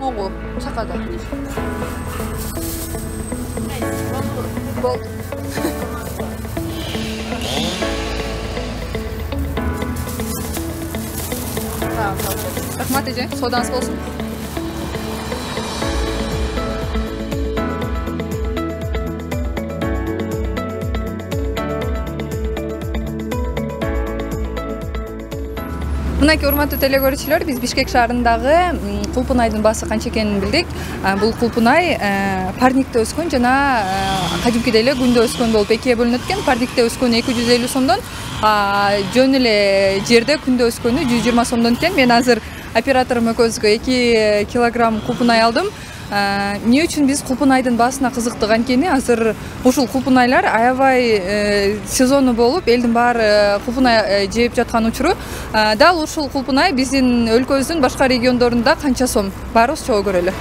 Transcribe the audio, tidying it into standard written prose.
Могу, чакада. Болду. Рахмат эже, сооданыз болсун. Мынакей урматтуу телекөрүүчүлөр, биз Бишкек шаарындагы Кулпунайдын баасы канча экенин билдик. Бул Кулпунай парникте өскөн жана кадимкидей эле күндө өскөн болуп экиге бөлүнөт экен. Парникте өскөнү 250 сомдон, жөн эле жерде күндө өскөнү 120 сомдон экен. Мен азыр операторум экөөбүзгө 2 килограмм Кулпунай алдым. Эмне үчүн биз Кулпунайдын баасына кызыктык анткени азыр ушул Кулпунайлар аябай сезону болуп, элдин баары Кулпунай жеп жаткан учуру. Дал ушул Кулпунай биздин өлкөбүздүн башка региондорунда канча сом? Барыбыз чогуу көрөлү.